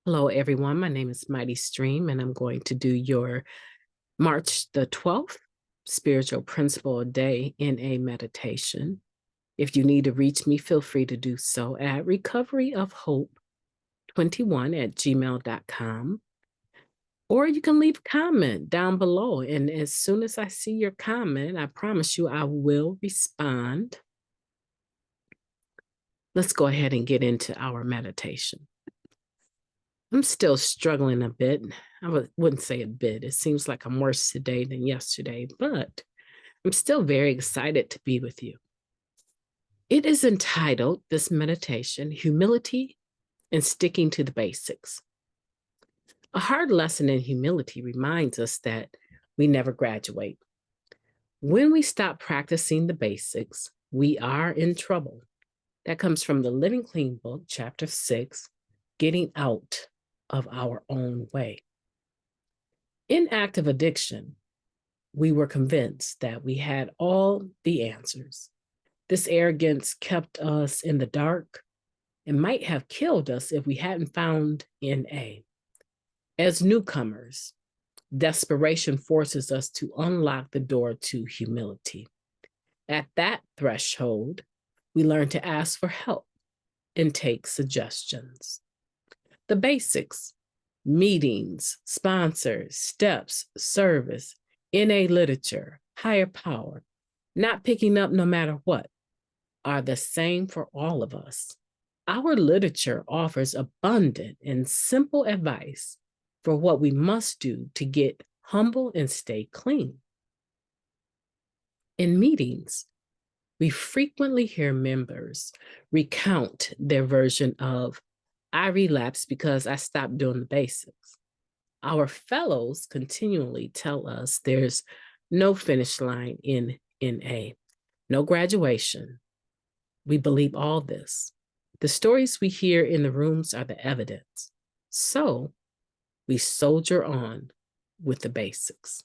Hello, everyone. My name is MightyStream, and I'm going to do your March the 12th Spiritual Principle Day in a meditation. If you need to reach me, feel free to do so at recoveryofhope21@gmail.com. Or you can leave a comment down below. And as soon as I see your comment, I promise you I will respond. Let's go ahead and get into our meditation. I'm still struggling a bit. I wouldn't say a bit. It seems like I'm worse today than yesterday, but I'm still very excited to be with you. It is entitled, this meditation, Humility and Sticking to the Basics. A hard lesson in humility reminds us that we never graduate. When we stop practicing the basics, we are in trouble. That comes from the Living Clean book, chapter 6, Getting Out of Our Own Way. In active addiction, we were convinced that we had all the answers. This arrogance kept us in the dark and might have killed us if we hadn't found NA. As newcomers, desperation forces us to unlock the door to humility. At that threshold, we learn to ask for help and take suggestions. The basics: meetings, sponsors, steps, service, NA literature, higher power, not picking up no matter what, are the same for all of us. Our literature offers abundant and simple advice for what we must do to get humble and stay clean. In meetings, we frequently hear members recount their version of, I relapsed because I stopped doing the basics. Our fellows continually tell us there's no finish line in NA, no graduation. We believe all this. The stories we hear in the rooms are the evidence. So we soldier on with the basics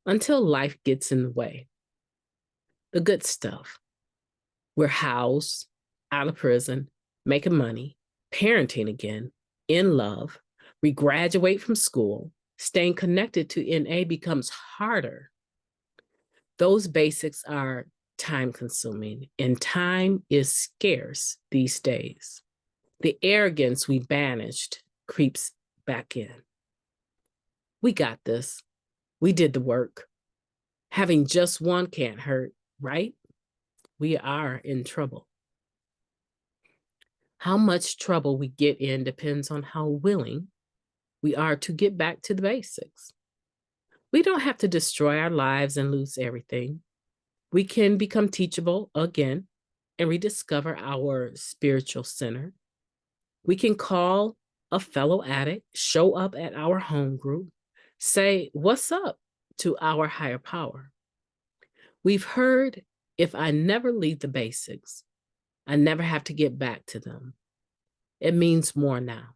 until life gets in the way. The good stuff. We're housed, out of prison, making money, parenting again, in love. We graduate from school. Staying connected to NA becomes harder. Those basics are time-consuming, and time is scarce these days. The arrogance we banished creeps back in. We got this. We did the work. Having just one can't hurt, right? We are in trouble. How much trouble we get in depends on how willing we are to get back to the basics. We don't have to destroy our lives and lose everything. We can become teachable again and rediscover our spiritual center. We can call a fellow addict, show up at our home group, say, what's up to our higher power. We've heard, if I never leave the basics, I never have to get back to them. It means more now.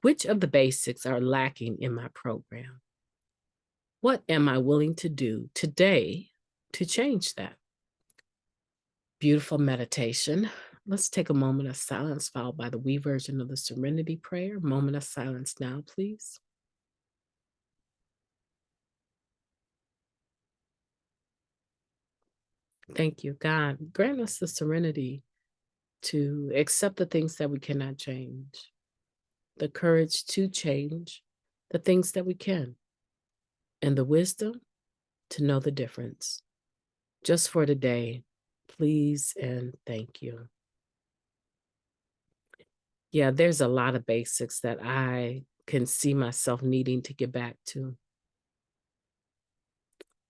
Which of the basics are lacking in my program? What am I willing to do today to change that? Beautiful meditation. Let's take a moment of silence followed by the we version of the Serenity Prayer. Moment of silence now, please. Thank you, God. Grant us the serenity to accept the things that we cannot change, the courage to change the things that we can, and the wisdom to know the difference. Just for today, please and thank you. Yeah, there's a lot of basics that I can see myself needing to get back to.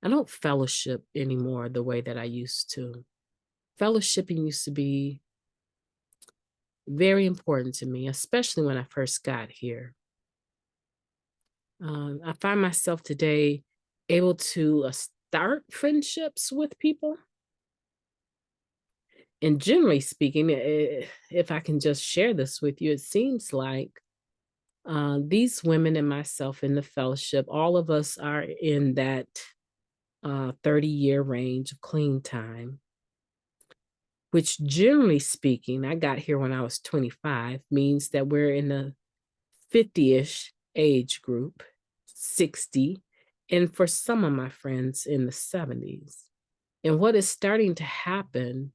I don't fellowship anymore the way that I used to. Fellowshipping used to be very important to me, especially when I first got here. I find myself today able to start friendships with people. And generally speaking, if I can just share this with you, it seems like these women and myself in the fellowship, all of us are in that 30-year range of clean time. which generally speaking, I got here when I was 25, means that we're in the 50-ish age group, 60, and for some of my friends in the 70s. And what is starting to happen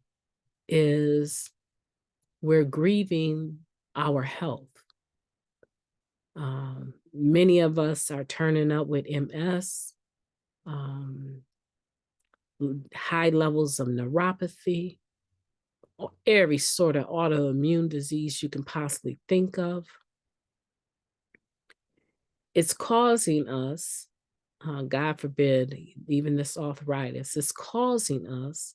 is we're grieving our health. Many of us are turning up with MS, high levels of neuropathy, every sort of autoimmune disease you can possibly think of. It's causing us, God forbid, even this arthritis, it's causing us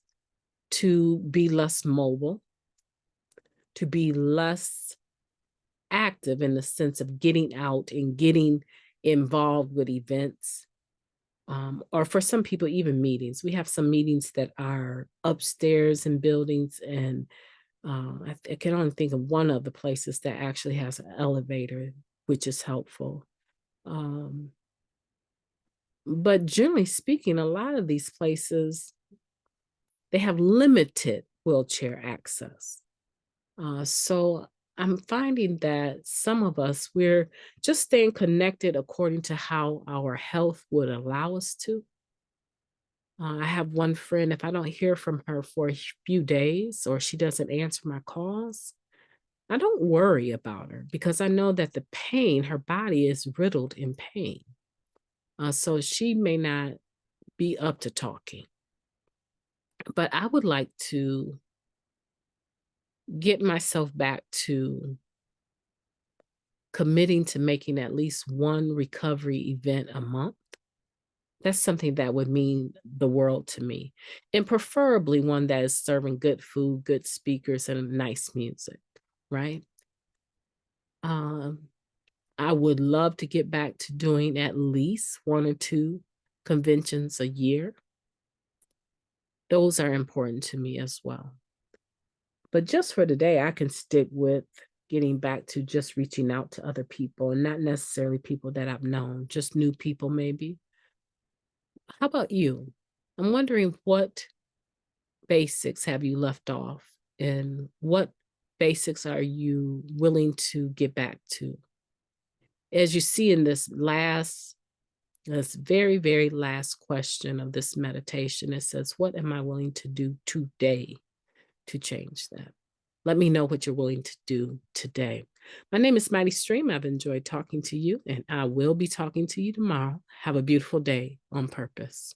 to be less mobile, to be less active in the sense of getting out and getting involved with events, or for some people, even meetings. We have some meetings that are upstairs in buildings, and I can only think of one of the places that actually has an elevator, which is helpful. But generally speaking, a lot of these places, they have limited wheelchair access. So I'm finding that some of us, we're just staying connected according to how our health would allow us to. I have one friend, if I don't hear from her for a few days or she doesn't answer my calls, I don't worry about her because I know that the pain, her body is riddled in pain. So she may not be up to talking. But I would like to get myself back to committing to making at least one recovery event a month. That's something that would mean the world to me. And preferably one that is serving good food, good speakers, and nice music, right? I would love to get back to doing at least 1 or 2 conventions a year. Those are important to me as well. But just for today, I can stick with getting back to just reaching out to other people and not necessarily people that I've known, just new people maybe. How about you? I'm wondering what basics have you left off and what basics are you willing to get back to? As you see in this very, very last question of this meditation, it says, what am I willing to do today to change that? Let me know what you're willing to do today. My name is Mighty Stream. I've enjoyed talking to you, and I will be talking to you tomorrow. Have a beautiful day on purpose.